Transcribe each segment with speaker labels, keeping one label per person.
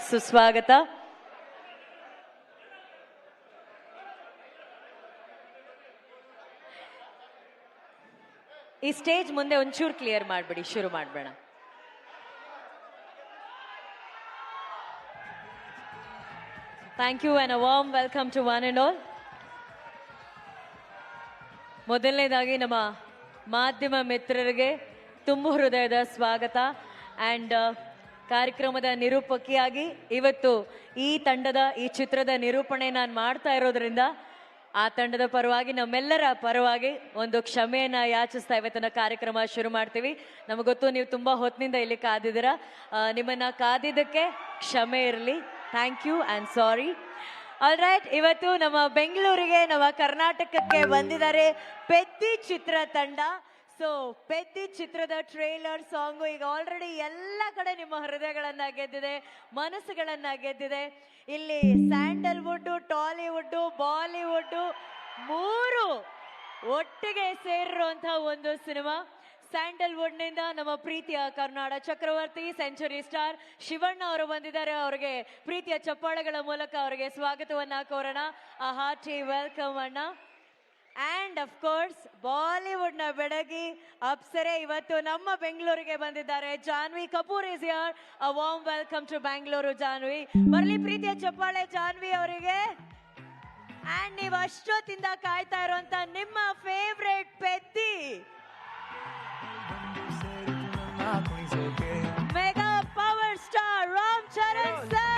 Speaker 1: ಸುಸ್ವಾಗತ. ಈ ಸ್ಟೇಜ್ ಮುಂದೆ ಒಂಚೂರು ಕ್ಲಿಯರ್ ಮಾಡ್ಬಿಡಿ, ಶುರು ಮಾಡ್ಬೇಡ. Thank you and a warm welcome to one and all. ಮೊದಲನೇದಾಗಿ ನಮ್ಮ ಮಾಧ್ಯಮ ಮಿತ್ರರಿಗೆ ತುಂಬು ಹೃದಯದ ಸ್ವಾಗತ. ಅಂಡ್ ಕಾರ್ಯಕ್ರಮದ ನಿರೂಪಕಿಯಾಗಿ ಇವತ್ತು ಈ ಚಿತ್ರದ ನಿರೂಪಣೆ ನಾನು ಮಾಡ್ತಾ ಇರೋದ್ರಿಂದ ಆ ತಂಡದ ಪರವಾಗಿ, ನಮ್ಮೆಲ್ಲರ ಪರವಾಗಿ ಒಂದು ಕ್ಷಮೆಯನ್ನ ಯಾಚಿಸ್ತಾ ಇವತ್ತಿನ ಕಾರ್ಯಕ್ರಮ ಶುರು ಮಾಡ್ತೀವಿ. ನಮಗೊತ್ತು ನೀವು ತುಂಬಾ ಹೊತ್ತಿನಿಂದ ಇಲ್ಲಿ ಕಾದಿದ್ದೀರಾ. ನಿಮ್ಮನ್ನ ಕಾದಿದ್ದಕ್ಕೆ ಕ್ಷಮೆ ಇರಲಿ. Thank you and sorry. All right, ಇವತ್ತು ನಮ್ಮ ಬೆಂಗಳೂರಿಗೆ, ನಮ್ಮ ಕರ್ನಾಟಕಕ್ಕೆ ಬಂದಿದ್ದಾರೆ ಪೆದ್ದಿ ಚಿತ್ರ ತಂಡ. ಸೊ ಪೆದ್ದಿ ಚಿತ್ರದ ಟ್ರೇಲರ್ ಸಾಂಗು ಈಗ ಆಲ್ರೆಡಿ ಎಲ್ಲ ಕಡೆ ನಿಮ್ಮ ಹೃದಯಗಳನ್ನ ಗೆದ್ದಿದೆ, ಮನಸ್ಸುಗಳನ್ನ ಗೆದ್ದಿದೆ. ಇಲ್ಲಿ ಸ್ಯಾಂಡಲ್ವುಡ್, ಟಾಲಿವುಡ್, ಬಾಲಿವುಡ್ ಮೂರು ಒಟ್ಟಿಗೆ ಸೇರಿರುವಂತಹ ಒಂದು ಸಿನಿಮಾ. ಸ್ಯಾಂಡಲ್ವುಡ್ ನಿಂದ ನಮ್ಮ ಪ್ರೀತಿಯ ಕರ್ನಾಡ ಚಕ್ರವರ್ತಿ, ಸೆಂಚುರಿ ಸ್ಟಾರ್ ಶಿವಣ್ಣ ಅವರು ಬಂದಿದ್ದಾರೆ. ಅವರಿಗೆ ಪ್ರೀತಿಯ ಚಪ್ಪಾಳೆಗಳ ಮೂಲಕ ಅವರಿಗೆ ಸ್ವಾಗತವನ್ನ ಕೋರೋಣ. ಆ ಹಾರ್ಟಿ ವೆಲ್ಕಮ್ ಅಣ್ಣ. ಅಂಡ್ ಅಫ್ ಕೋರ್ಸ್ ಬಾಲಿವುಡ್ ನ ಬೆಡಗಿ ಅಪ್ಸರೆ ಇವತ್ತು ನಮ್ಮ ಬೆಂಗಳೂರಿಗೆ ಬಂದಿದ್ದಾರೆ. Janhvi Kapoor is here. A warm welcome to Bangalore Janhvi. ಬರಲಿ ಪ್ರೀತಿಯ ಚಪ್ಪಾಳೆ ಜಾನ್ವಿ ಅವರಿಗೆ. ಅಂಡ್ ನೀವು ಅಷ್ಟೊತ್ತಿಂದ ಕಾಯ್ತಾ ಇರುವಂತ ನಿಮ್ಮ favourite Peddi mega power star Ram Charan sir.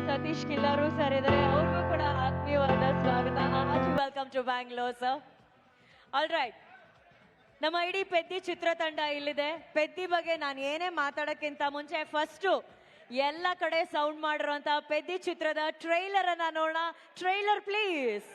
Speaker 1: Satish Killaru sir ಇದ್ದಾರೆ, ಅವ್ರಿಗೂ ಕೂಡ ಆತ್ಮೀಯವಾದ ಸ್ವಾಗತ. Welcome to Bangalore sir. All right, ನಮ್ಮ ಇಡೀ ಪೆದ್ದಿ ಚಿತ್ರತಂಡ ಇಲ್ಲಿದೆ. ಪೆದ್ದಿ ಬಗ್ಗೆ ನಾನು ಏನೇ ಮಾತಾಡೋಕ್ಕಿಂತ ಮುಂಚೆ ಫಸ್ಟು ಎಲ್ಲ ಕಡೆ ಸೌಂಡ್ ಮಾಡಿರುವಂತಹ ಪೆದ್ದಿ ಚಿತ್ರದ ಟ್ರೈಲರ್ ಅನ್ನ ನೋಡೋಣ. Trailer please.